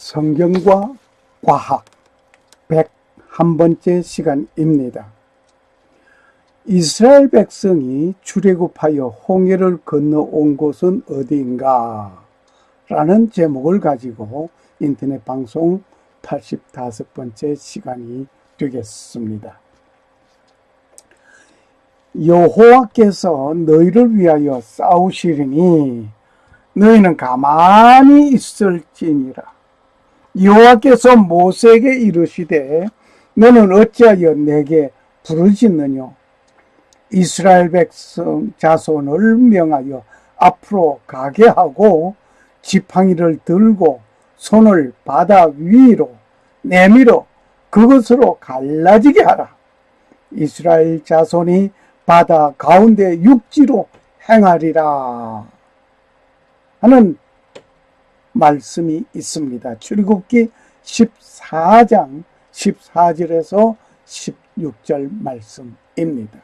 성경과 과학 101번째 시간입니다. 이스라엘 백성이 출애굽하여 홍해를 건너온 곳은 어디인가? 라는 제목을 가지고 인터넷 방송 85번째 시간이 되겠습니다. 여호와께서 너희를 위하여 싸우시리니 너희는 가만히 있을지니라. 여호와께서 모세에게 이르시되 너는 어찌하여 내게 부르짖느냐? 이스라엘 백성 자손을 명하여 앞으로 가게 하고 지팡이를 들고 손을 바다 위로 내밀어 그것으로 갈라지게 하라. 이스라엘 자손이 바다 가운데 육지로 행하리라 하는 말씀이 있습니다. 출애굽기 14장 14절에서 16절 말씀입니다.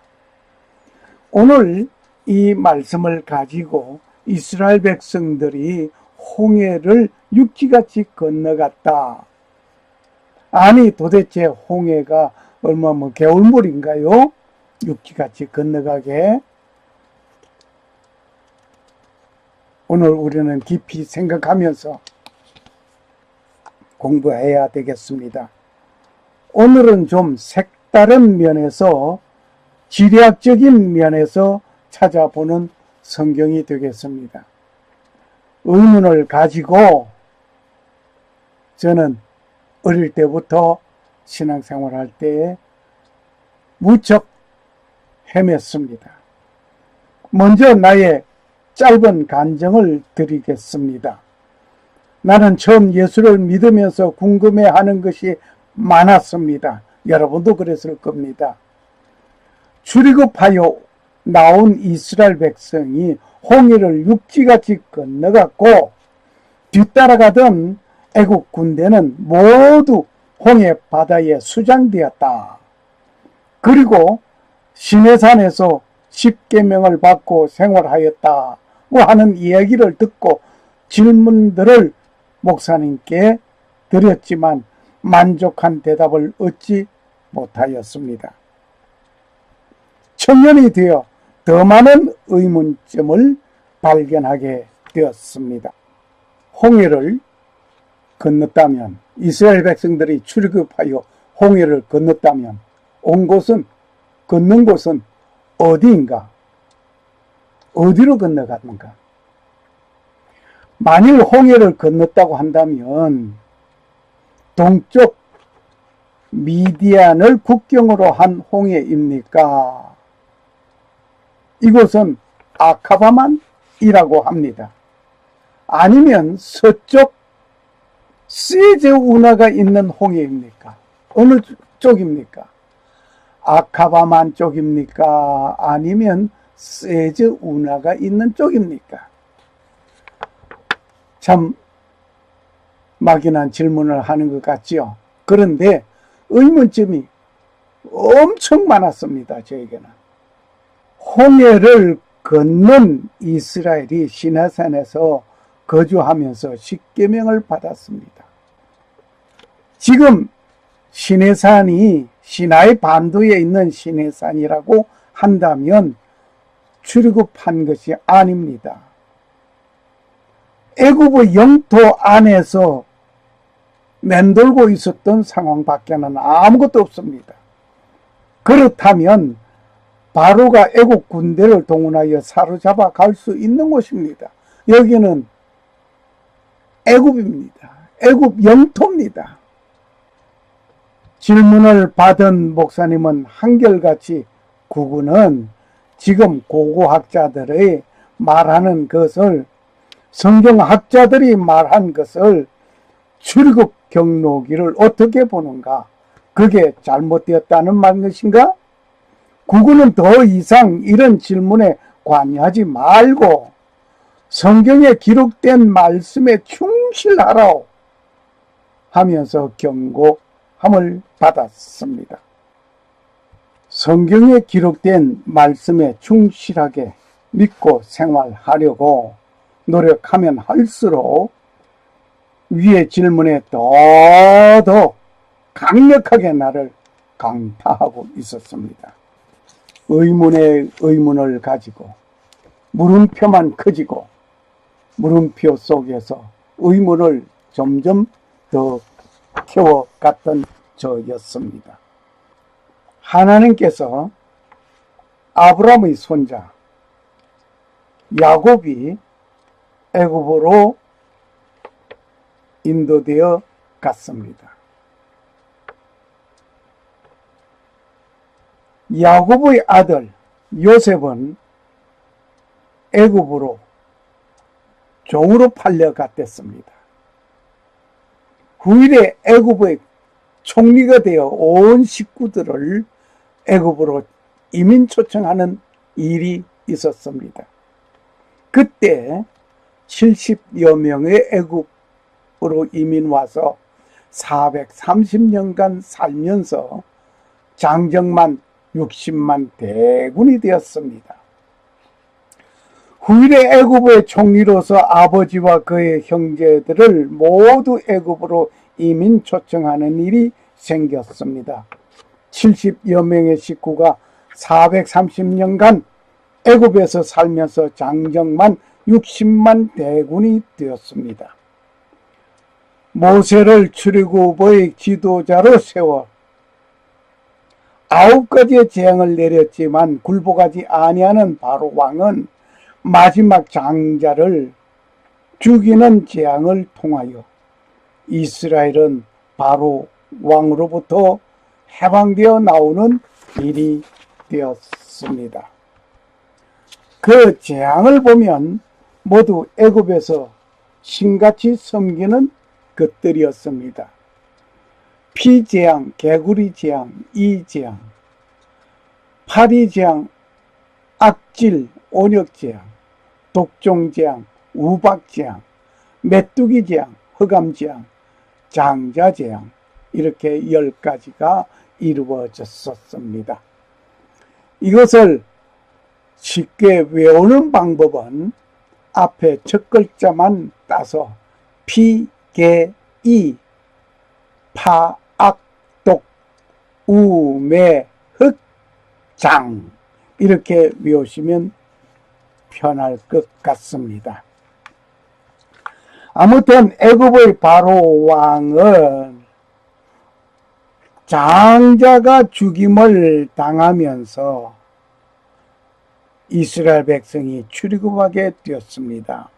오늘 이 말씀을 가지고 이스라엘 백성들이 홍해를 육지같이 건너갔다. 아니 도대체 홍해가 얼마나 개울물인가요? 육지같이 건너가게. 오늘 우리는 깊이 생각하면서 공부해야 되겠습니다. 오늘은 좀 색다른 면에서 지리학적인 면에서 찾아보는 성경이 되겠습니다. 의문을 가지고 저는 어릴 때부터 신앙생활할 때에 무척 헤맸습니다. 먼저 나의 짧은 간증을 드리겠습니다. 나는 처음 예수를 믿으면서 궁금해하는 것이 많았습니다. 여러분도 그랬을 겁니다. 출애굽하여 나온 이스라엘 백성이 홍해를 육지같이 건너갔고 뒤따라가던 애국 군대는 모두 홍해 바다에 수장되었다. 그리고 시내산에서 십계명을 받고 생활하였다 하는 이야기를 듣고 질문들을 목사님께 드렸지만 만족한 대답을 얻지 못하였습니다. 청년이 되어 더 많은 의문점을 발견하게 되었습니다. 홍해를 건넜다면, 이스라엘 백성들이 출애굽하여 홍해를 건넜다면 건넌 곳은 어디인가? 어디로 건너갔는가? 만일 홍해를 건넜다고 한다면 동쪽 미디안을 국경으로 한 홍해입니까? 이곳은 아카바만이라고 합니다. 아니면 서쪽 스에즈 운하가 있는 홍해입니까? 어느 쪽입니까? 아카바만 쪽입니까? 아니면 스에즈 운하가 있는 쪽입니까? 참 막연한 질문을 하는 것 같지요. 그런데 의문점이 엄청 많았습니다. 저에게는. 홍해를 건넌 이스라엘이 시내산에서 거주하면서 십계명을 받았습니다. 지금 시내산이 시나이 반도에 있는 시내산이라고 한다면 출애굽한 것이 아닙니다. 애굽의 영토 안에서 맴돌고 있었던 상황밖에는 아무것도 없습니다. 그렇다면 바로가 애굽 군대를 동원하여 사로잡아 갈 수 있는 곳입니다. 여기는 애굽입니다. 애굽 영토입니다. 질문을 받은 목사님은 한결같이 그분은 지금 고고학자들의 말하는 것을, 성경학자들이 말한 것을 출애굽 경로기를 어떻게 보는가? 그게 잘못되었다는 말인가? 그분은 더 이상 이런 질문에 관여하지 말고 성경에 기록된 말씀에 충실하라고 하면서 경고함을 받았습니다. 성경에 기록된 말씀에 충실하게 믿고 생활하려고 노력하면 할수록 위의 질문에 더더 강력하게 나를 강타하고 있었습니다. 의문에 의문을 가지고 물음표만 커지고 물음표 속에서 의문을 점점 더 키워갔던 저였습니다. 하나님께서 아브라함의 손자 야곱이 애굽으로 인도되어 갔습니다. 야곱의 아들 요셉은 애굽으로 종으로 팔려갔댔습니다. 후일에 애굽의 총리가 되어 온 식구들을 애굽으로 이민 초청하는 일이 있었습니다. 그때 70여 명의 애굽으로 이민 와서 430년간 살면서 장정만 60만 대군이 되었습니다. 후일에 애굽의 총리로서 아버지와 그의 형제들을 모두 애굽으로 이민 초청하는 일이 생겼습니다. 70여 명의 식구가 430년간 애굽에서 살면서 장정만 60만 대군이 되었습니다. 모세를 출애굽의 지도자로 세워 9가지의 재앙을 내렸지만 굴복하지 아니하는 바로 왕은 마지막 장자를 죽이는 재앙을 통하여 이스라엘은 바로 왕으로부터 해방되어 나오는 일이 되었습니다. 그 재앙을 보면 모두 애굽에서 신같이 섬기는 것들이었습니다. 피재앙, 개구리재앙, 이재앙, 파리재앙, 악질, 온역재앙, 독종재앙, 우박재앙, 메뚜기재앙, 흑암재앙, 장자재앙, 이렇게 10가지가 이루어졌었습니다. 이것을 쉽게 외우는 방법은 앞에 첫 글자만 따서 피, 개, 이, 파, 악, 독, 우, 매, 흑, 장, 이렇게 외우시면 편할 것 같습니다. 아무튼 애굽의 바로 왕은 장자가 죽임을 당하면서 이스라엘 백성이 출애굽하게 되었습니다.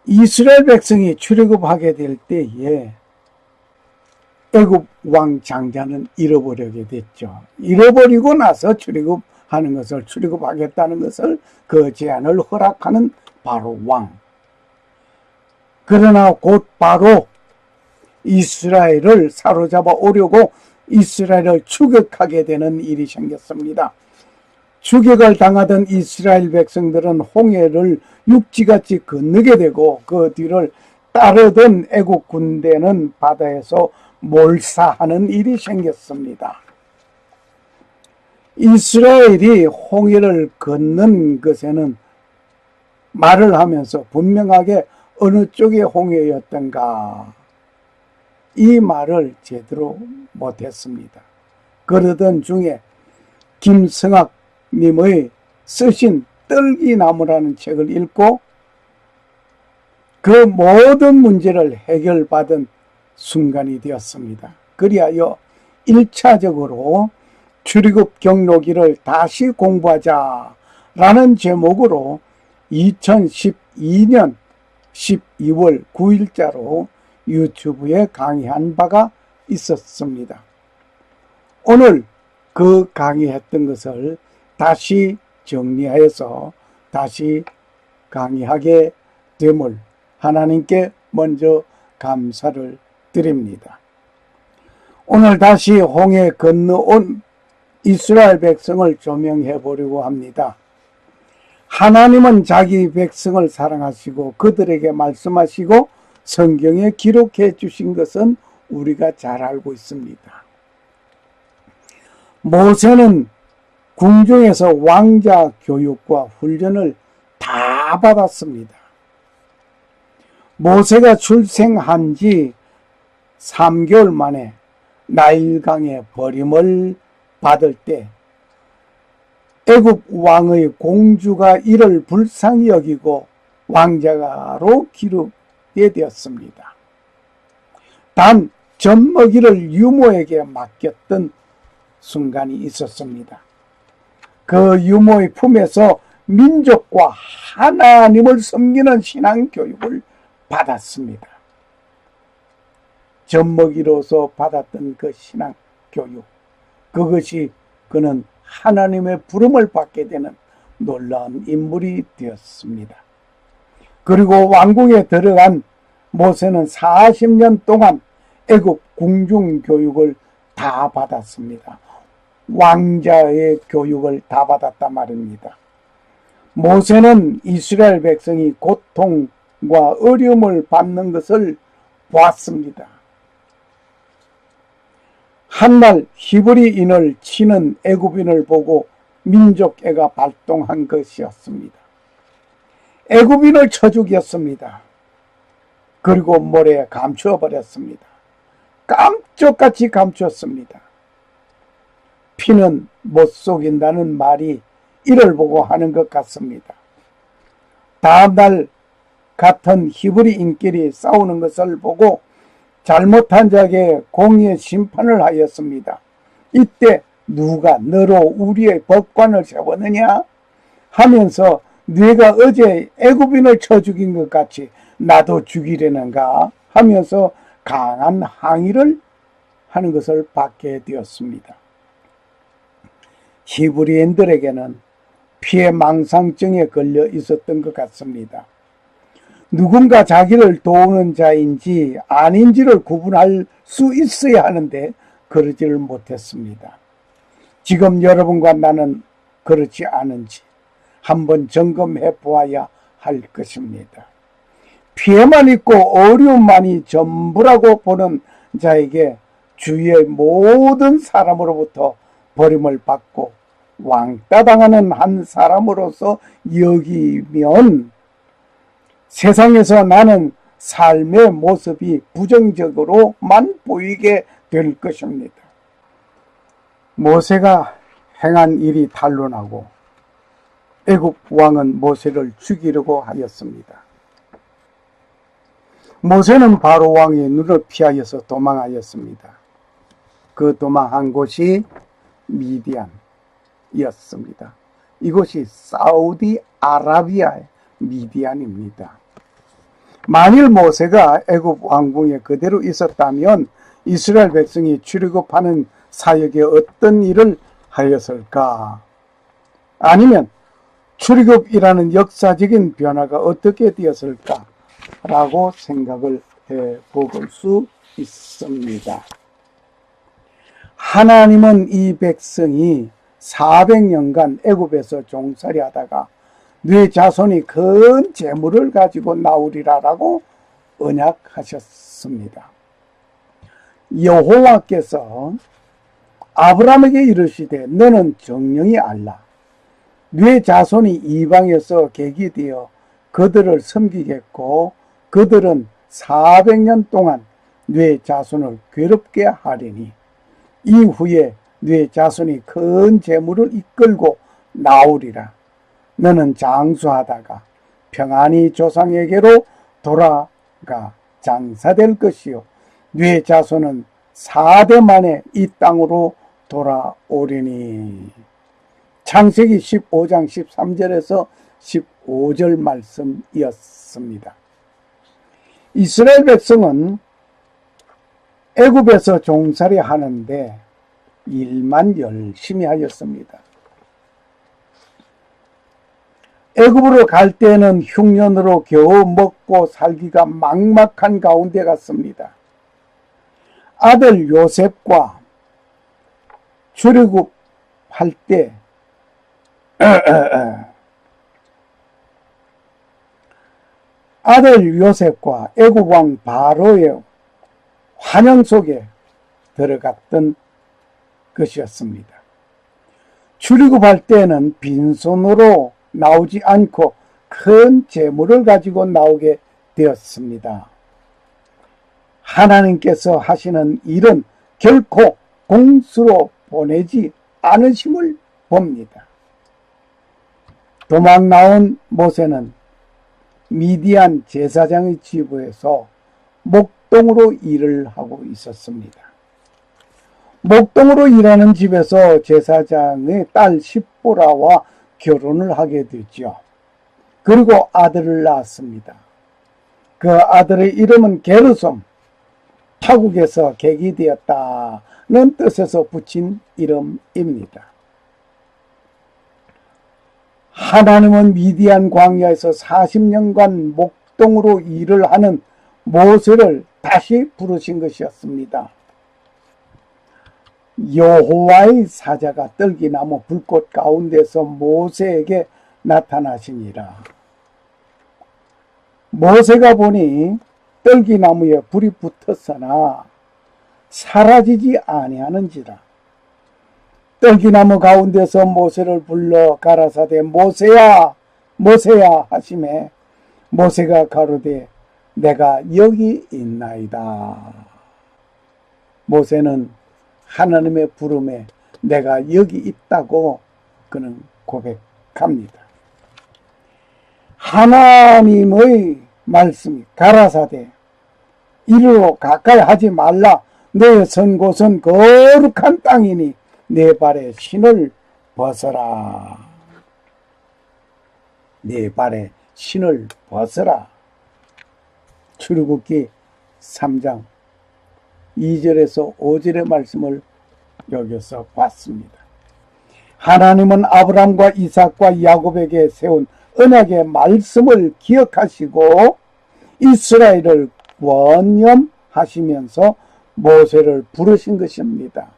이스라엘 백성이 출애굽하게 될 때에 애굽 왕 장자는 잃어버리게 됐죠. 잃어버리고 나서 출애굽하는 것을, 출애굽하겠다는 것을, 그 제안을 허락하는 바로 왕. 그러나 곧 바로 이스라엘을 사로잡아 오려고 이스라엘을 추격하게 되는 일이 생겼습니다. 추격을 당하던 이스라엘 백성들은 홍해를 육지같이 건너게 되고 그 뒤를 따르던 애국 군대는 바다에서 몰사하는 일이 생겼습니다. 이스라엘이 홍해를 건넌 것에는 말을 하면서 분명하게 어느 쪽의 홍해였던가 이 말을 제대로 못했습니다. 그러던 중에 김성학 님의 쓰신 떨기나무라는 책을 읽고 그 모든 문제를 해결받은 순간이 되었습니다. 그리하여 1차적으로 출애굽 경로기를 다시 공부하자라는 제목으로 2012년 12월 9일자로 유튜브에 강의한 바가 있었습니다. 오늘 그 강의했던 것을 다시 정리하여서 다시 강의하게 됨을 하나님께 먼저 감사를 드립니다. 오늘 다시 홍해 건너온 이스라엘 백성을 조명해 보려고 합니다. 하나님은 자기 백성을 사랑하시고 그들에게 말씀하시고 성경에 기록해 주신 것은 우리가 잘 알고 있습니다. 모세는 궁중에서 왕자 교육과 훈련을 다 받았습니다. 모세가 출생한 지 3개월 만에 나일강에 버림을 받을 때 애굽 왕의 공주가 이를 불쌍히 여기고 왕자로 기르게 되었습니다. 단 젖먹이를 유모에게 맡겼던 순간이 있었습니다. 그 유모의 품에서 민족과 하나님을 섬기는 신앙 교육을 받았습니다. 젖먹이로서 받았던 그 신앙 교육, 그것이 그는 하나님의 부름을 받게 되는 놀라운 인물이 되었습니다. 그리고 왕궁에 들어간 모세는 40년 동안 애굽 궁중 교육을 다 받았습니다. 왕자의 교육을 다 받았단 말입니다. 모세는 이스라엘 백성이 고통과 어려움을 받는 것을 보았습니다. 한날 히브리인을 치는 애굽인을 보고 민족애가 발동한 것이었습니다. 애굽인을 쳐 죽였습니다. 그리고 모래에 감추어 버렸습니다. 깜짝같이 감추었습니다. 피는 못 속인다는 말이 이를 보고 하는 것 같습니다. 다음날 같은 히브리인끼리 싸우는 것을 보고 잘못한 자에게 공의의 심판을 하였습니다. 이때 누가 너로 우리의 법관을 세웠느냐 하면서 네가 어제 애굽인을 쳐 죽인 것 같이 나도 죽이려는가 하면서 강한 항의를 하는 것을 받게 되었습니다. 히브리인들에게는 피해 망상증에 걸려 있었던 것 같습니다. 누군가 자기를 도우는 자인지 아닌지를 구분할 수 있어야 하는데 그러지를 못했습니다. 지금 여러분과 나는 그렇지 않은지 한번 점검해 보아야 할 것입니다. 피해만 있고 어려움만이 전부라고 보는 자에게 주위의 모든 사람으로부터 버림을 받고 왕따 당하는 한 사람으로서 여기면 세상에서 나는 삶의 모습이 부정적으로만 보이게 될 것입니다. 모세가 행한 일이 탄로나고 애굽 왕은 모세를 죽이려고 하였습니다. 모세는 바로 왕의 눈을 피하여서 도망하였습니다. 그 도망한 곳이 미디안이었습니다. 이곳이 사우디아라비아의 미디안입니다. 만일 모세가 애굽 왕궁에 그대로 있었다면 이스라엘 백성이 출애굽하는 사역에 어떤 일을 하였을까? 아니면 출애굽이라는 역사적인 변화가 어떻게 되었을까? 라고 생각을 해볼 수 있습니다. 하나님은 이 백성이 400년간 애굽에서 종살이 하다가 네 자손이 큰 재물을 가지고 나오리라라고 언약하셨습니다. 여호와께서 아브라함에게 이르시되 너는 정령이 알라. 네 자손이 이방에서 객이 되어 그들을 섬기겠고 그들은 400년 동안 네 자손을 괴롭게 하리니 이후에 네 자손이 큰 재물을 이끌고 나오리라. 너는 장수하다가 평안히 조상에게로 돌아가 장사될 것이요 네 자손은 4대 만에 이 땅으로 돌아오리니. 창세기 15장 13절에서 15절 말씀이었습니다. 이스라엘 백성은 애굽에서 종살이 하는데 일만 열심히 하였습니다. 애굽으로 갈 때는 흉년으로 겨우 먹고 살기가 막막한 가운데 갔습니다. 아들 요셉과 출애굽할 때 아들 요셉과 애굽 왕 바로의 환영 속에 들어갔던 것이었습니다. 출애굽할 때는 빈손으로 나오지 않고 큰 재물을 가지고 나오게 되었습니다. 하나님께서 하시는 일은 결코 공수로 보내지 않으심을 봅니다. 도망 나온 모세는 미디안 제사장의 지부에서 목동으로 일을 하고 있었습니다. 목동으로 일하는 집에서 제사장의 딸 십보라와 결혼을 하게 되죠. 그리고 아들을 낳았습니다. 그 아들의 이름은 게르솜, 타국에서 객이 되었다는 뜻에서 붙인 이름입니다. 하나님은 미디안 광야에서 40년간 목동으로 일을 하는 모세를 다시 부르신 것이었습니다. 여호와의 사자가 떨기나무 불꽃 가운데서 모세에게 나타나시니라. 모세가 보니 떨기나무에 불이 붙었으나 사라지지 아니하는지라. 떨기나무 가운데서 모세를 불러 가라사대 모세야 모세야 하시매 모세가 가로되 내가 여기 있나이다. 모세는 하나님의 부름에 내가 여기 있다고 그는 고백합니다. 하나님의 말씀이 가라사대 이리로 가까이 하지 말라. 내 선 곳은 거룩한 땅이니 내 발에 신을 벗어라. 내 발에 신을 벗어라. 출애굽기 3장 2절에서 5절의 말씀을 여기서 봤습니다. 하나님은 아브라함과 이삭과 야곱에게 세운 언약의 말씀을 기억하시고 이스라엘을 권념하시면서 모세를 부르신 것입니다.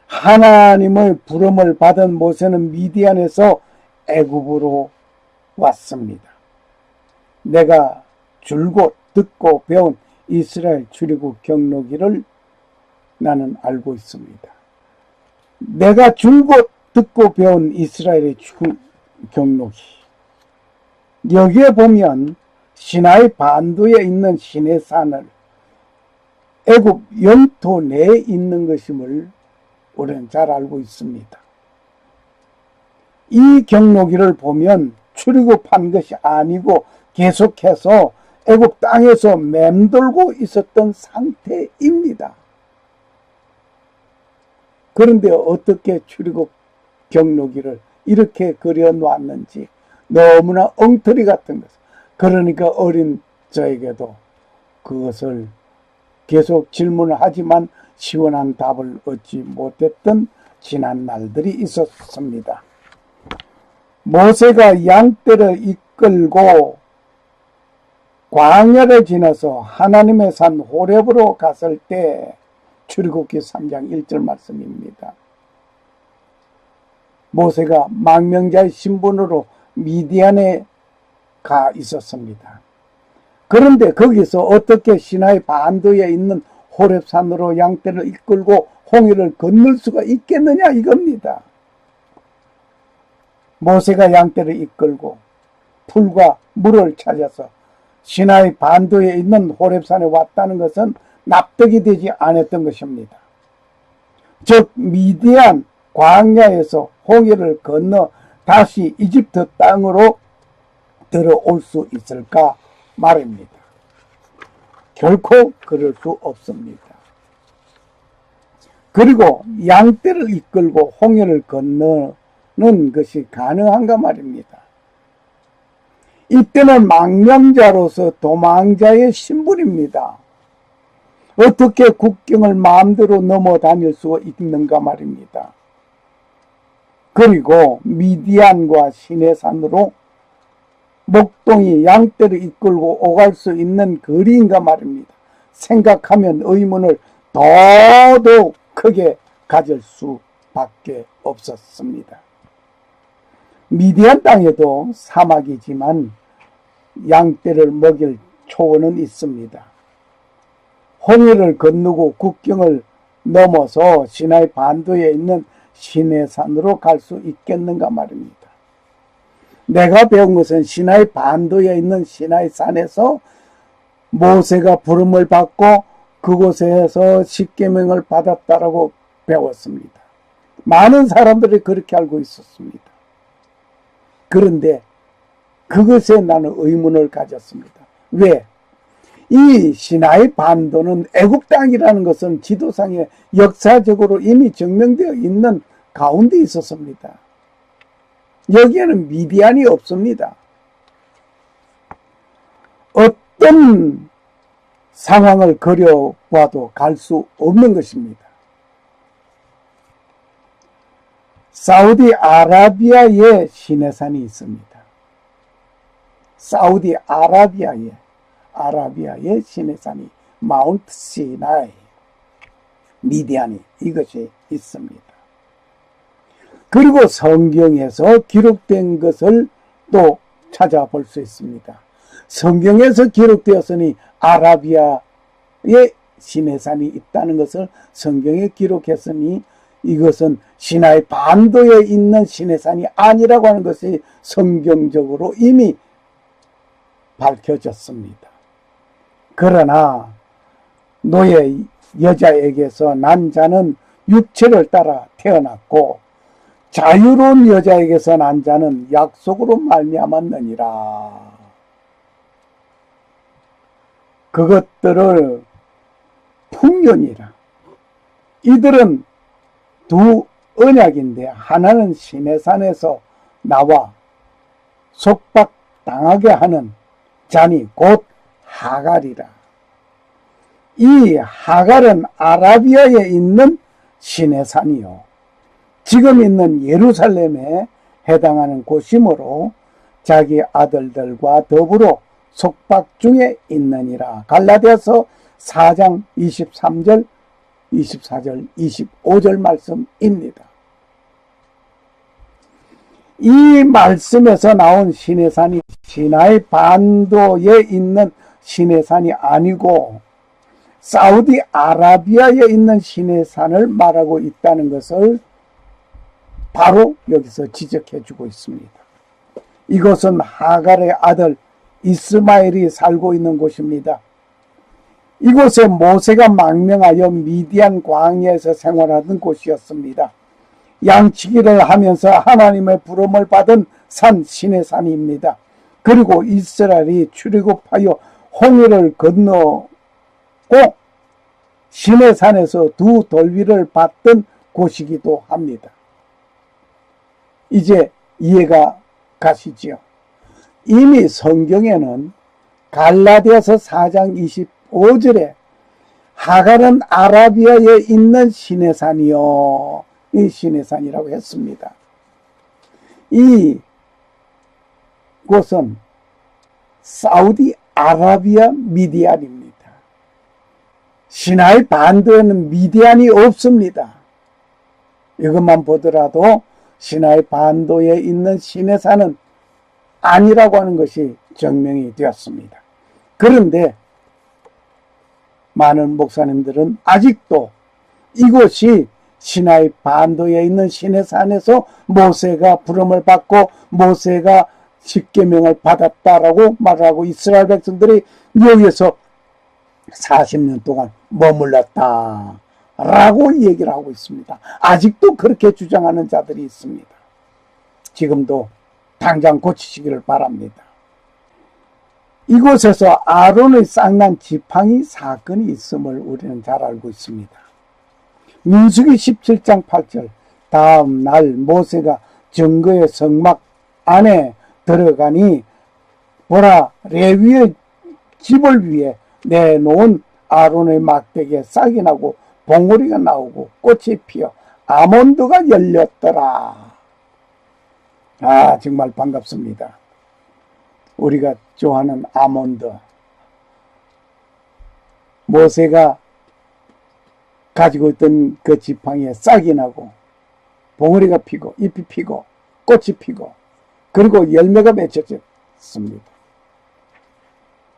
하나님의 부름을 받은 모세는 미디안에서 애굽으로 왔습니다. 내가 줄곧 듣고 배운 이스라엘 출애굽 경로기를 나는 알고 있습니다. 내가 줄곧 듣고 배운 이스라엘의 경로기, 여기에 보면 시나이 반도에 있는 시내산을 애굽 영토 내에 있는 것임을 우리는 잘 알고 있습니다. 이 경로기를 보면 출애굽한 것이 아니고 계속해서 애굽 땅에서 맴돌고 있었던 상태입니다. 그런데 어떻게 출애굽 경로기를 이렇게 그려놓았는지 너무나 엉터리 같은 것. 그러니까 어린 저에게도 그것을 계속 질문을 하지만 시원한 답을 얻지 못했던 지난 날들이 있었습니다. 모세가 양떼를 이끌고 광야를 지나서 하나님의 산 호렙으로 갔을 때 출애굽기 3장 1절 말씀입니다. 모세가 망명자의 신분으로 미디안에 가 있었습니다. 그런데 거기서 어떻게 시나이 반도에 있는 호렙산으로 양떼를 이끌고 홍해를 건널 수가 있겠느냐 이겁니다. 모세가 양떼를 이끌고 풀과 물을 찾아서 시나이 반도에 있는 호렙산에 왔다는 것은 납득이 되지 않았던 것입니다. 즉 미디안 광야에서 홍해를 건너 다시 이집트 땅으로 들어올 수 있을까 말입니다. 결코 그럴 수 없습니다. 그리고 양떼를 이끌고 홍해를 건너는 것이 가능한가 말입니다. 이때는 망명자로서 도망자의 신분입니다. 어떻게 국경을 마음대로 넘어 다닐 수가 있는가 말입니다. 그리고 미디안과 시내산으로 목동이 양떼를 이끌고 오갈 수 있는 거리인가 말입니다. 생각하면 의문을 더더욱 크게 가질 수밖에 없었습니다. 미디안 땅에도 사막이지만 양떼를 먹일 초원은 있습니다. 홍해를 건너고 국경을 넘어서 시나이 반도에 있는 시내산으로 갈 수 있겠는가 말입니다. 내가 배운 것은 시나이 반도에 있는 시나이 산에서 모세가 부름을 받고 그곳에서 십계명을 받았다라고 배웠습니다. 많은 사람들이 그렇게 알고 있었습니다. 그런데 그것에 나는 의문을 가졌습니다. 왜? 이 시나이 반도는 애굽 땅이라는 것은 지도상에 역사적으로 이미 증명되어 있는 가운데 있었습니다. 여기에는 미디안이 없습니다. 어떤 상황을 그려봐도 갈 수 없는 것입니다. 사우디아라비아에 시내산이 있습니다. 사우디아라비아에 시내산이 마운트 시나이, 미디안이 이것이 있습니다. 그리고 성경에서 기록된 것을 또 찾아볼 수 있습니다. 성경에서 기록되었으니 아라비아에 시내산이 있다는 것을 성경에 기록했으니 이것은 시나이 반도에 있는 시내산이 아니라고 하는 것이 성경적으로 이미 밝혀졌습니다. 그러나 노예 여자에게서 난 자는 육체를 따라 태어났고 자유로운 여자에게서 난 자는 약속으로 말미암았느니라. 그것들을 풍년이라. 이들은 두 언약인데 하나는 시내산에서 나와 속박당하게 하는 자니 곧 하갈이라. 이 하갈은 아라비아에 있는 시내산이요 지금 있는 예루살렘에 해당하는 곳이므로 자기 아들들과 더불어 속박 중에 있느니라. 갈라디아서 4장 23절, 24절, 25절 말씀입니다. 이 말씀에서 나온 시내산이 시나이 반도에 있는 시내산이 아니고 사우디아라비아에 있는 시내산을 말하고 있다는 것을 바로 여기서 지적해 주고 있습니다. 이곳은 하갈의 아들 이스마엘이 살고 있는 곳입니다. 이곳에 모세가 망명하여 미디안 광야에서 생활하던 곳이었습니다. 양치기를 하면서 하나님의 부름을 받은 산 시내산입니다. 그리고 이스라엘이 출애굽하여 홍해를 건너고 시내산에서 두 돌비를 받던 곳이기도 합니다. 이제 이해가 가시지요. 이미 성경에는 갈라디아서 4장 25절에 하갈은 아라비아에 있는 시내산이요 이 시내산이라고 했습니다. 이 곳은 사우디아라비아 미디안입니다. 시나이 반도에는 미디안이 없습니다. 이것만 보더라도 시나이 반도에 있는 시내산은 아니라고 하는 것이 증명이 되었습니다. 그런데 많은 목사님들은 아직도 이곳이 시나이 반도에 있는 시내산에서 모세가 부름을 받고 모세가 십계명을 받았다라고 말하고 이스라엘 백성들이 여기에서 40년 동안 머물렀다 라고 얘기를 하고 있습니다. 아직도 그렇게 주장하는 자들이 있습니다. 지금도 당장 고치시기를 바랍니다. 이곳에서 아론의 쌍난 지팡이 사건이 있음을 우리는 잘 알고 있습니다. 민수기 17장 8절 다음 날 모세가 증거의 성막 안에 들어가니 보라 레위의 집을 위해 내놓은 아론의 막대기에 싹이 나고 봉우리가 나오고 꽃이 피어 아몬드가 열렸더라. 아 정말 반갑습니다. 우리가 좋아하는 아몬드. 모세가 가지고 있던 그 지팡이에 싹이 나고 봉우리가 피고 잎이 피고 꽃이 피고 그리고 열매가 맺혀졌습니다.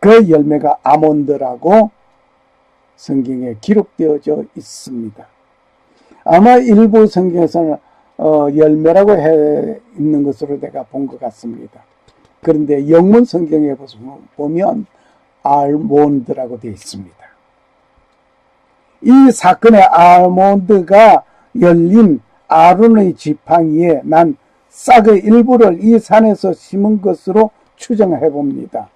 그 열매가 아몬드라고 성경에 기록되어져 있습니다. 아마 일부 성경에서는 열매라고 해 있는 것으로 내가 본 것 같습니다. 그런데 영문 성경에 보면 알몬드라고 되어 있습니다. 이 사건의 알몬드가 열린 아론의 지팡이에 난 싹의 일부를 이 산에서 심은 것으로 추정해 봅니다.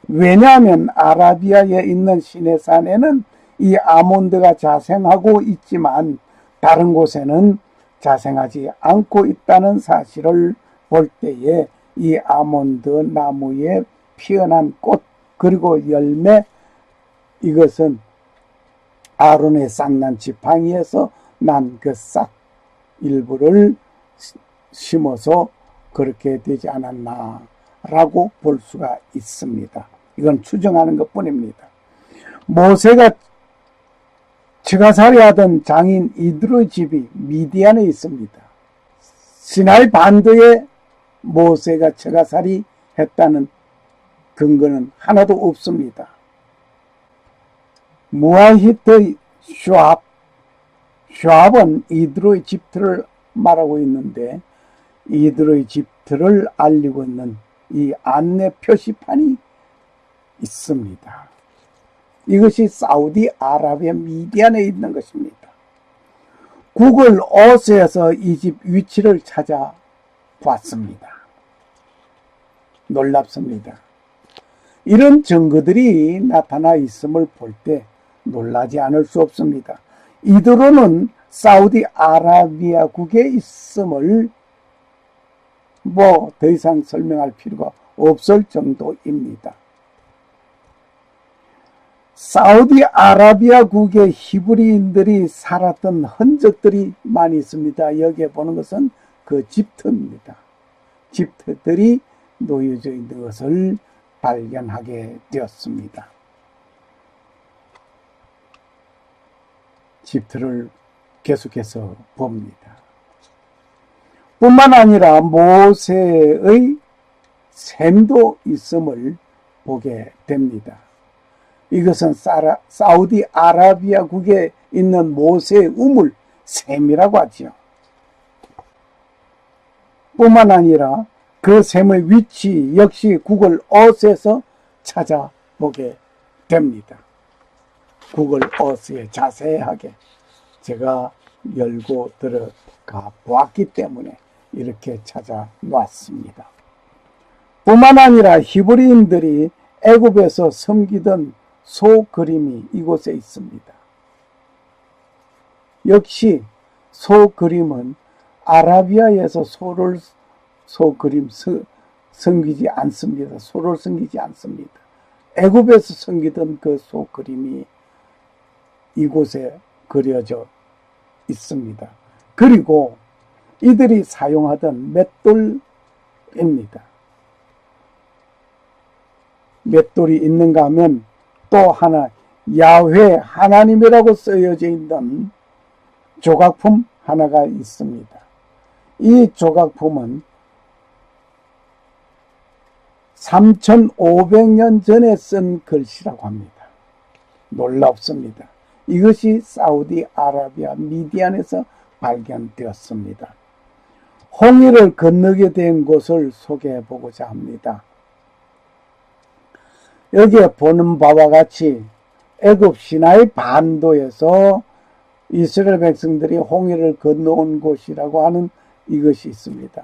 왜냐하면 아라비아에 있는 시내산에는 이 아몬드가 자생하고 있지만 다른 곳에는 자생하지 않고 있다는 사실을 볼 때에 이 아몬드 나무에 피어난 꽃 그리고 열매, 이것은 아론의 싹난 지팡이에서 난 그 싹 일부를 심어서 그렇게 되지 않았나라고 볼 수가 있습니다. 이건 추정하는 것뿐입니다. 모세가 처가살이 하던 장인 이드로의 집이 미디안에 있습니다. 시나이 반도에 모세가 처가살이 했다는 근거는 하나도 없습니다. 무아히트의 슈압은 이드로의 집터를 말하고 있는데 이드로의 집터를 알리고 있는 이 안내 표시판이 있습니다. 이것이 사우디아라비아 미디안에 있는 것입니다. 구글 어스에서 이 집 위치를 찾아봤습니다. 놀랍습니다. 이런 증거들이 나타나 있음을 볼 때 놀라지 않을 수 없습니다. 이드로는 사우디아라비아국에 있음을 더 이상 설명할 필요가 없을 정도입니다. 사우디아라비아국의 히브리인들이 살았던 흔적들이 많이 있습니다. 여기에 보는 것은 그 집터입니다. 집터들이 놓여져 있는 것을 발견하게 되었습니다. 집터를 계속해서 봅니다. 뿐만 아니라 모세의 샘도 있음을 보게 됩니다. 이것은 사우디아라비아국에 있는 모세의 우물, 샘이라고 하죠. 뿐만 아니라 그 샘의 위치 역시 구글 어스에서 찾아보게 됩니다. 구글 어스에 자세하게 제가 열고 들어가 보았기 때문에 이렇게 찾아놨습니다. 뿐만 아니라 히브리인들이 애굽에서 섬기던 소 그림이 이곳에 있습니다. 역시 소 그림은 아라비아에서 소 그림 섬기지 않습니다. 소를 섬기지 않습니다. 애굽에서 섬기던 그 소 그림이 이곳에 그려져 있습니다. 그리고 이들이 사용하던 맷돌입니다. 맷돌이 있는가 하면 또 하나 야훼 하나님이라고 쓰여져 있는 조각품 하나가 있습니다. 이 조각품은 3500년 전에 쓴 글씨라고 합니다. 놀랍습니다. 이것이 사우디아라비아 미디안에서 발견되었습니다. 홍해를 건너게 된 곳을 소개해 보고자 합니다. 여기에 보는 바와 같이 애굽 시나이 반도에서 이스라엘 백성들이 홍해를 건너온 곳이라고 하는 이것이 있습니다.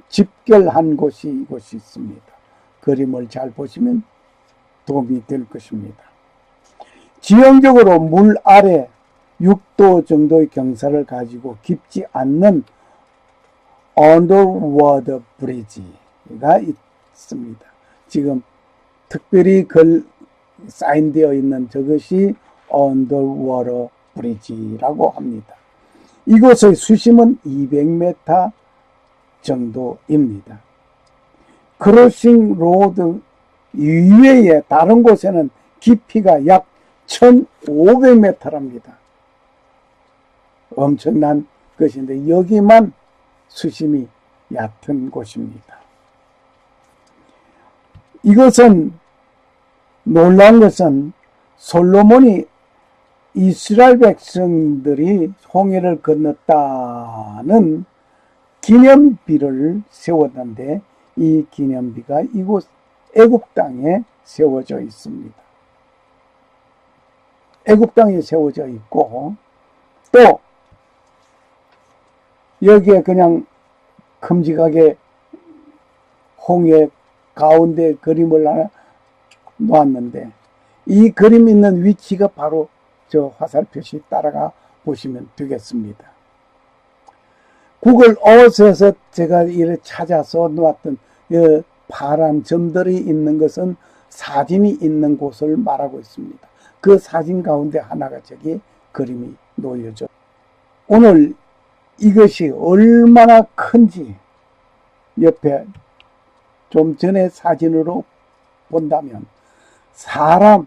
집결한 곳이 이곳이 있습니다. 그림을 잘 보시면 도움이 될 것입니다. 지형적으로 물 아래 6도 정도의 경사를 가지고 깊지 않는 언더워터 브리지가 있습니다. 지금 특별히 사인되어 있는 저것이 언더워터 브리지라고 합니다. 이곳의 수심은 200m 정도입니다. 크로싱 로드 이외에 다른 곳에는 깊이가 약 1500m랍니다. 엄청난 것인데 여기만 수심이 얕은 곳입니다. 이것은 놀라운 것은 솔로몬이 이스라엘 백성들이 홍해를 건넜다는 기념비를 세웠는데 이 기념비가 이곳 애굽 땅에 세워져 있습니다. 애굽 땅에 세워져 있고 또 여기에 그냥 큼직하게 홍해 가운데 그림을 하나 놓았는데 이 그림 있는 위치가 바로 저 화살 표시 따라가 보시면 되겠습니다. 구글 어스에서 제가 이를 찾아서 놓았던 파란 점들이 있는 것은 사진이 있는 곳을 말하고 있습니다. 그 사진 가운데 하나가 저기 그림이 놓여져. 오늘 이것이 얼마나 큰지 옆에 좀 전에 사진으로 본다면 사람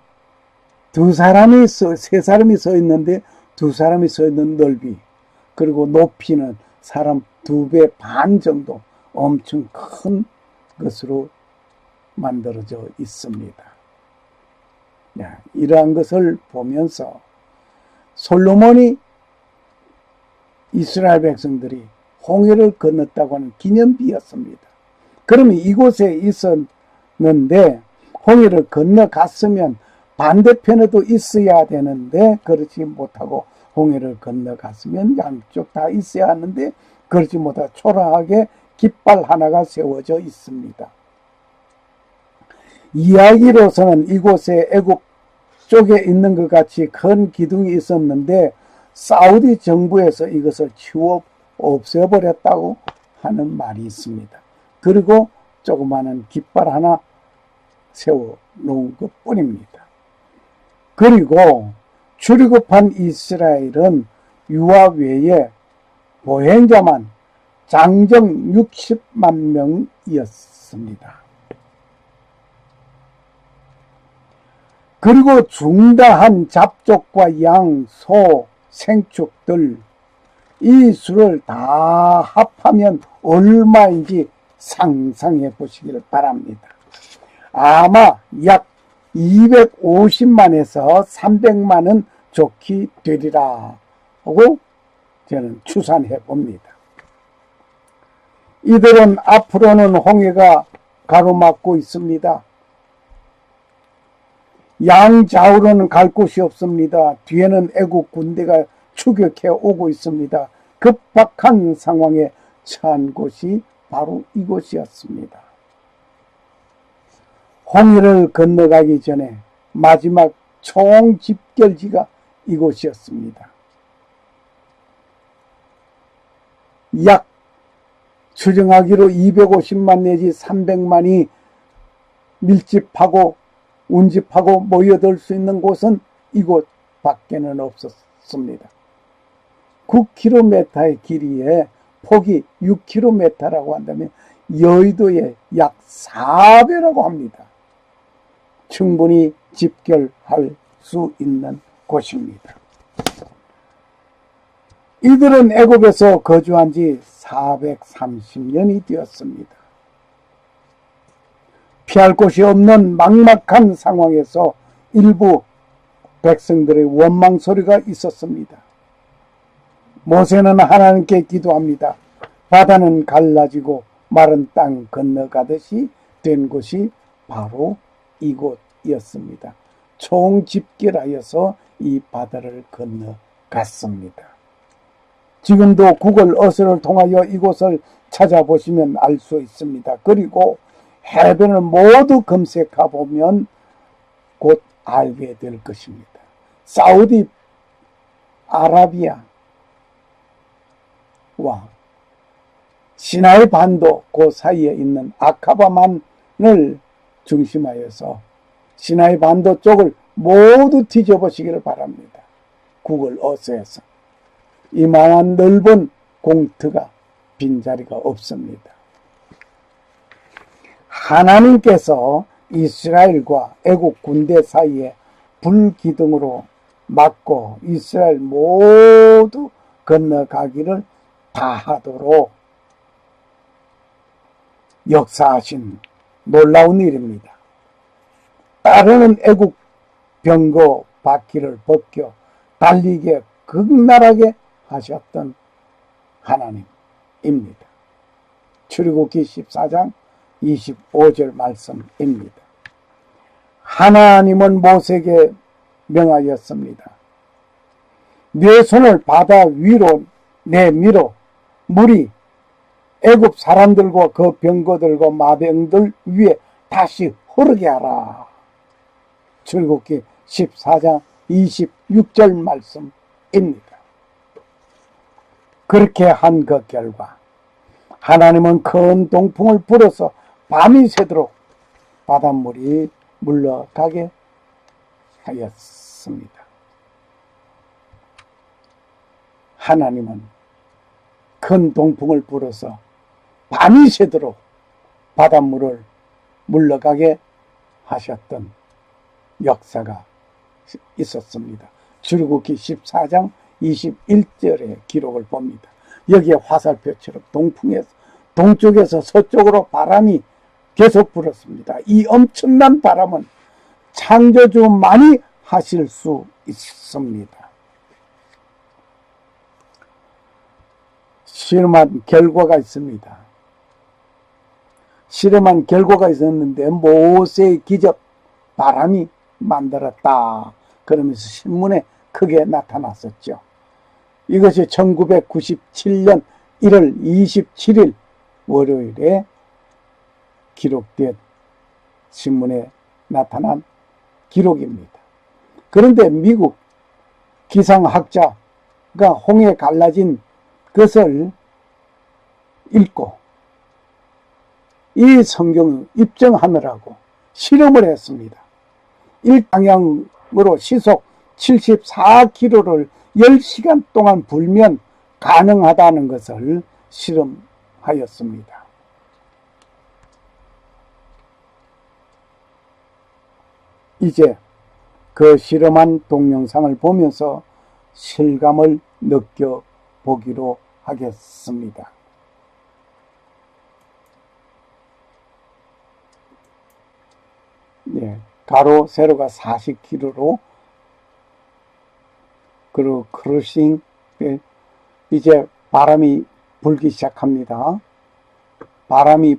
세 사람이 서 있는데 두 사람이 서 있는 넓이 그리고 높이는 사람 2배 반 정도 엄청 큰 것으로 만들어져 있습니다. 이러한 것을 보면서 솔로몬이 이스라엘 백성들이 홍해를 건넜다고 하는 기념비였습니다. 그러면 이곳에 있었는데 홍해를 건너갔으면 반대편에도 있어야 되는데 그렇지 못하고 홍해를 건너갔으면 양쪽 다 있어야 하는데 그렇지 못하고 초라하게 깃발 하나가 세워져 있습니다. 이야기로서는 이곳에 애굽 쪽에 있는 것 같이 큰 기둥이 있었는데 사우디 정부에서 이것을 치워 없애버렸다고 하는 말이 있습니다. 그리고 조그마한 깃발 하나 세워 놓은 것 뿐입니다. 그리고 출애굽한 이스라엘은 유아 외에 보행자만 장정 60만 명이었습니다. 그리고 중다한 잡족과 양, 소, 생축들 이 수를 다 합하면 얼마인지 상상해 보시기를 바랍니다. 아마 약 250만에서 300만은 좋게 되리라 하고 저는 추산해 봅니다. 이들은 앞으로는 홍해가 가로막고 있습니다. 양좌우로는 갈 곳이 없습니다. 뒤에는 애국 군대가 추격해 오고 있습니다. 급박한 상황에 처한 곳이 바로 이곳이었습니다. 홍해를 건너가기 전에 마지막 총집결지가 이곳이었습니다. 약 추정하기로 250만 내지 300만이 밀집하고 운집하고 모여들 수 있는 곳은 이곳 밖에는 없었습니다. 9km의 길이에 폭이 6km라고 한다면 여의도의 약 4배라고 합니다. 충분히 집결할 수 있는 곳입니다. 이들은 애굽에서 거주한 지 430년이 되었습니다. 피할 곳이 없는 막막한 상황에서 일부 백성들의 원망 소리가 있었습니다. 모세는 하나님께 기도합니다. 바다는 갈라지고 마른 땅 건너가듯이 된 곳이 바로 이곳이었습니다. 총집결하여서 이 바다를 건너갔습니다. 지금도 구글 어스를 통하여 이곳을 찾아보시면 알 수 있습니다. 그리고 해변을 모두 검색해 보면 곧 알게 될 것입니다. 사우디 아라비아와 시나이 반도 그 사이에 있는 아카바만을 중심하여서 시나이 반도 쪽을 모두 뒤져보시기를 바랍니다. 구글 어스에서 이만한 넓은 공터가 빈자리가 없습니다. 하나님께서 이스라엘과 애국 군대 사이에 불기둥으로 막고 이스라엘 모두 건너가기를 다하도록 역사하신 놀라운 일입니다. 따르는 애국 병거 바퀴를 벗겨 달리게 극날하게 하셨던 하나님입니다. 출애굽기 14장 25절 말씀입니다. 하나님은 모세에게 명하였습니다. 네 손을 바다 위로 내밀어 물이 애굽 사람들과 그 병거들과 마병들 위에 다시 흐르게 하라. 출애굽기 14장 26절 말씀입니다. 그렇게 한 그 결과 하나님은 큰 동풍을 불어서 밤이 새도록 바닷물이 물러가게 하였습니다. 하나님은 큰 동풍을 불어서 밤이 새도록 바닷물을 물러가게 하셨던 역사가 있었습니다. 출애굽기 14장 21절의 기록을 봅니다. 여기에 화살표처럼 동풍에서 동쪽에서 서쪽으로 바람이 계속 불었습니다. 이 엄청난 바람은 창조주만이 하실 수 있습니다. 실험한 결과가 있습니다. 실험한 결과가 있었는데 모세의 기적 바람이 만들었다. 그러면서 신문에 크게 나타났었죠. 이것이 1997년 1월 27일 월요일에 기록된 신문에 나타난 기록입니다. 그런데 미국 기상학자가 홍해 갈라진 것을 읽고 이 성경을 입증하느라고 실험을 했습니다. 일방향으로 시속 74km를 10시간 동안 불면 가능하다는 것을 실험하였습니다. 이제 그 실험한 동영상을 보면서 실감을 느껴보기로 하겠습니다. 네, 가로 세로가 40km로 그리고 크루싱 이제 바람이 불기 시작합니다. 바람이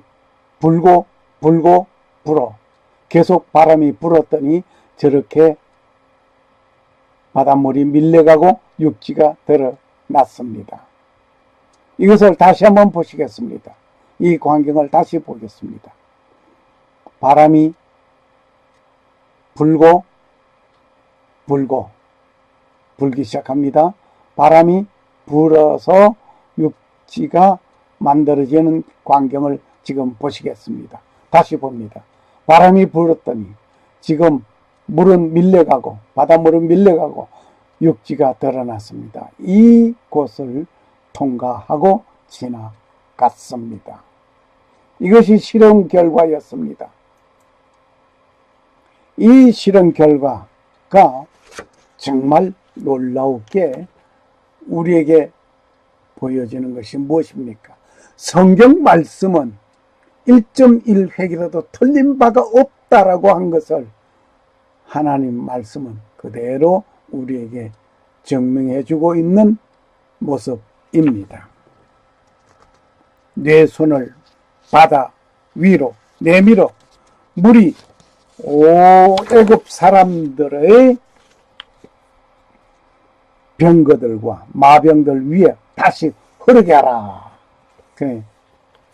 불고 불어 계속 바람이 불었더니 저렇게 바닷물이 밀려가고 육지가 드러났습니다. 이것을 다시 한번 보시겠습니다. 이 광경을 다시 보겠습니다. 바람이 불기 시작합니다. 바람이 불어서 육지가 만들어지는 광경을 지금 보시겠습니다. 다시 봅니다. 바람이 불었더니 지금 물은 밀려가고 바닷물은 밀려가고 육지가 드러났습니다. 이곳을 통과하고 지나갔습니다. 이것이 실험 결과였습니다. 이 실험 결과가 정말 놀라우게 우리에게 보여지는 것이 무엇입니까? 성경 말씀은 1.1획이라도 틀린 바가 없다라고 한 것을 하나님 말씀은 그대로 우리에게 증명해 주고 있는 모습입니다. 내 손을 바다 위로 내밀어 물이 애굽 사람들의 병거들과 마병들 위에 다시 흐르게 하라.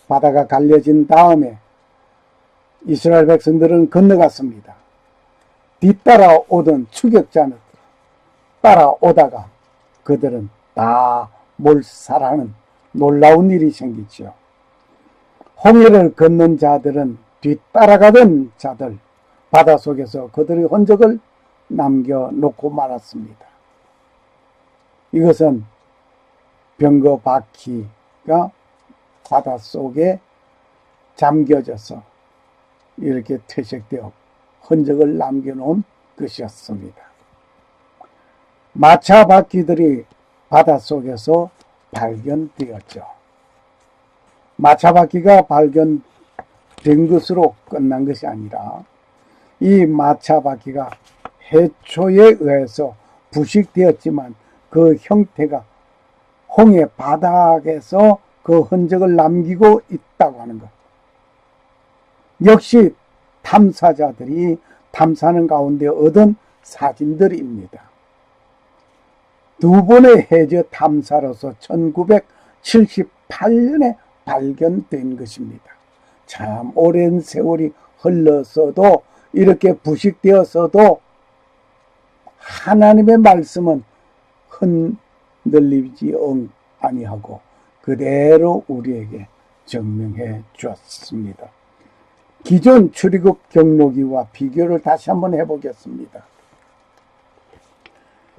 바다가 갈려진 다음에 이스라엘 백성들은 건너갔습니다. 뒤따라 오던 추격자는 따라오다가 그들은 다 몰살하는 놀라운 일이 생기죠. 홍해를 건넌 자들은 뒤따라가던 자들 바닷속에서 그들의 흔적을 남겨놓고 말았습니다. 이것은 병거 바퀴가 바닷속에 잠겨져서 이렇게 퇴색되어 흔적을 남겨놓은 것이었습니다. 마차 바퀴들이 바닷속에서 발견되었죠. 마차 바퀴가 발견된 것으로 끝난 것이 아니라 이 마차 바퀴가 해초에 의해서 부식되었지만 그 형태가 홍해 바닥에서 그 흔적을 남기고 있다고 하는 것. 역시 탐사자들이 탐사하는 가운데 얻은 사진들입니다. 두 번의 해저 탐사로서 1978년에 발견된 것입니다. 참 오랜 세월이 흘렀어도 이렇게 부식되었어도 하나님의 말씀은 흔들리지 아니하고 그대로 우리에게 증명해 주었습니다. 기존 출애굽 경로기와 비교를 다시 한번 해보겠습니다.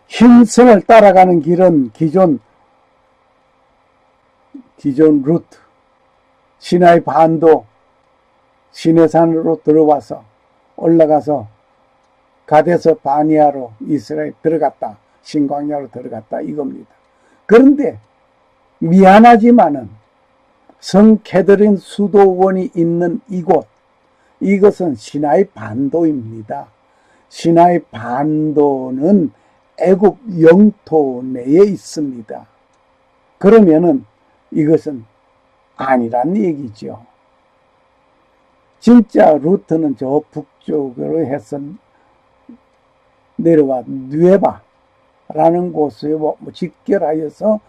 흰선을 따라가는 길은 기존 루트, 시나이 반도, 시내산으로 들어와서 올라가서 가데스 바니아로 이스라엘 들어갔다, 신광야로 들어갔다 이겁니다. 그런데 미안하지만은 성 케드린 수도원이 있는 이것은 시나이 반도입니다. 시나이 반도는 애굽 영토 내에 있습니다. 그러면은 이것은 아니란 얘기죠. 진짜 루트는 저 북쪽으로 해서 내려와 누에바라는 곳에 직결하여서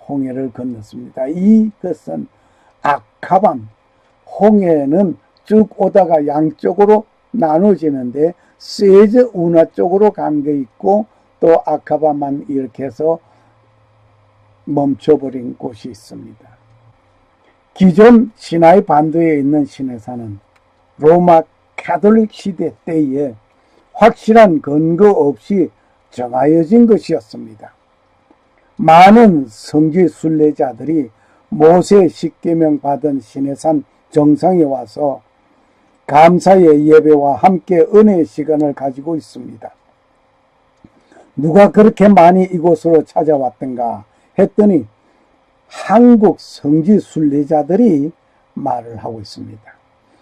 홍해를 건넜습니다. 이것은 아카밤, 홍해는 쭉 오다가 양쪽으로 나눠지는데 세즈 운하 쪽으로 간 게 있고 또 아카밤만 이렇게 해서 멈춰버린 곳이 있습니다. 기존 시나이 반도에 있는 시내산은 로마 가톨릭 시대 때에 확실한 근거 없이 정하여진 것이었습니다. 많은 성지 순례자들이 모세 십계명 받은 시내산 정상에 와서 감사의 예배와 함께 은혜의 시간을 가지고 있습니다. 누가 그렇게 많이 이곳으로 찾아왔던가 했더니 한국 성지 순례자들이 말을 하고 있습니다.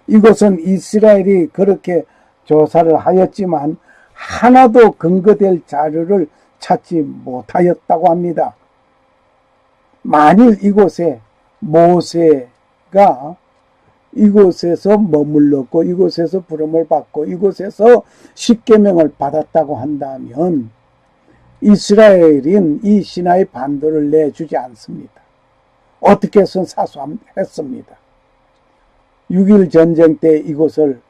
이곳은 이스라엘이 그렇게 조사를 하였지만 하나도 근거될 자료를 찾지 못하였다고 합니다. 만일 이곳에 모세가 이곳에서 머물렀고 이곳에서 부름을 받고 이곳에서 십계명을 받았다고 한다면 이스라엘인 이 시나이 반도를 내주지 않습니다. 어떻게 해서 사수했습니다. 6.1 전쟁 때 이곳을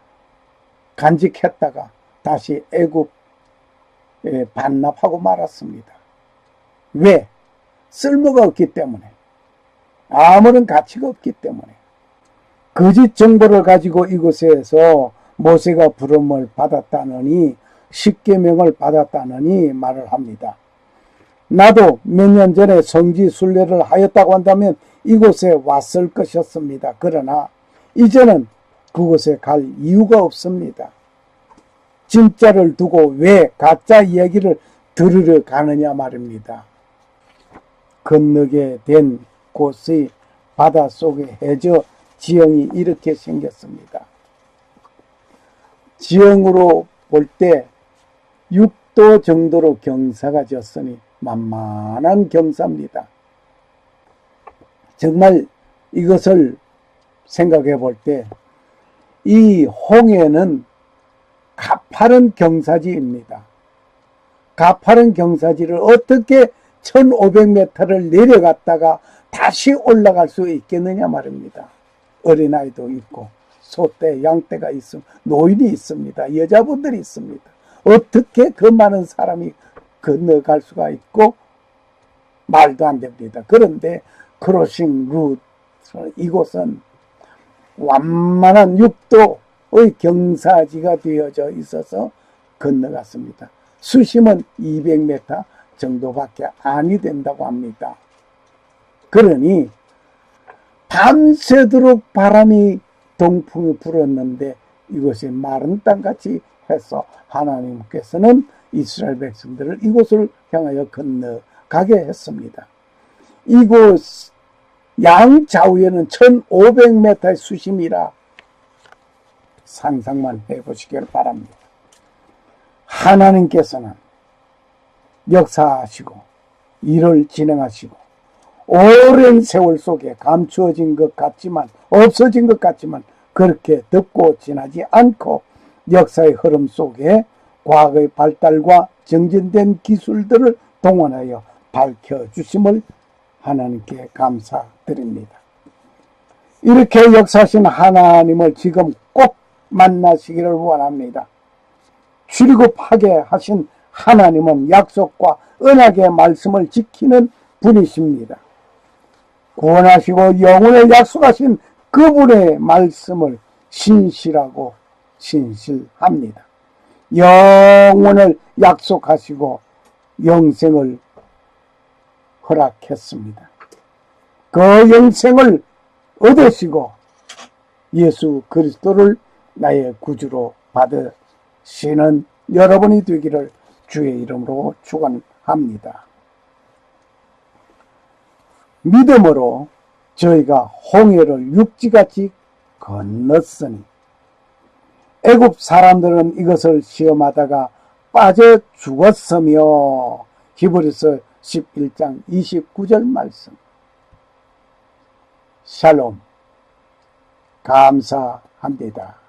간직했다가 다시 애굽에 반납하고 말았습니다. 왜? 쓸모가 없기 때문에. 아무런 가치가 없기 때문에. 거짓 정보를 가지고 이곳에서 모세가 부름을 받았다느니 십계명을 받았다느니 말을 합니다. 나도 몇 년 전에 성지 순례를 하였다고 한다면 이곳에 왔을 것이었습니다. 그러나 이제는 그곳에 갈 이유가 없습니다. 진짜를 두고 왜 가짜 이야기를 들으러 가느냐 말입니다. 건너게 된 곳의 바닷속의 해저 지형이 이렇게 생겼습니다. 지형으로 볼 때 6도 정도로 경사가 졌으니 만만한 경사입니다. 정말 이것을 생각해 볼 때 이 홍해는 가파른 경사지입니다. 가파른 경사지를 어떻게 1500m를 내려갔다가 다시 올라갈 수 있겠느냐 말입니다. 어린아이도 있고 소떼, 양떼가 있습니다. 노인이 있습니다. 여자분들이 있습니다. 어떻게 그 많은 사람이 건너갈 수가 있고 말도 안 됩니다. 그런데 크로싱 루트 이곳은 완만한 6도의 경사지가 되어져 있어서 건너갔습니다. 수심은 200m 정도밖에 아니 된다고 합니다. 그러니 밤새도록 바람이 동풍이 불었는데 이것이 마른 땅같이 해서 하나님께서는 이스라엘 백성들을 이곳을 향하여 건너가게 했습니다. 이곳 양좌우에는 1500m의 수심이라 상상만 해보시길 바랍니다. 하나님께서는 역사하시고 일을 진행하시고 오랜 세월 속에 감추어진 것 같지만 없어진 것 같지만 그렇게 덮고 지나지 않고 역사의 흐름 속에 과거의 발달과 정진된 기술들을 동원하여 밝혀주심을 하나님께 감사드립니다. 이렇게 역사하신 하나님을 지금 꼭 만나시기를 원합니다. 출애굽하게 하신 하나님은 약속과 언약의 말씀을 지키는 분이십니다. 구원하시고 영혼을 약속하신 그분의 말씀을 신실하고 신실합니다. 영혼을 약속하시고 영생을 허락했습니다. 그 영생을 얻으시고 예수 그리스도를 나의 구주로 받으시는 여러분이 되기를 주의 이름으로 축원합니다. 믿음으로 저희가 홍해를 육지같이 건넜으니 애굽 사람들은 이것을 시험하다가 빠져 죽었으며 히브리서 11장 29절 말씀. 샬롬. 감사합니다.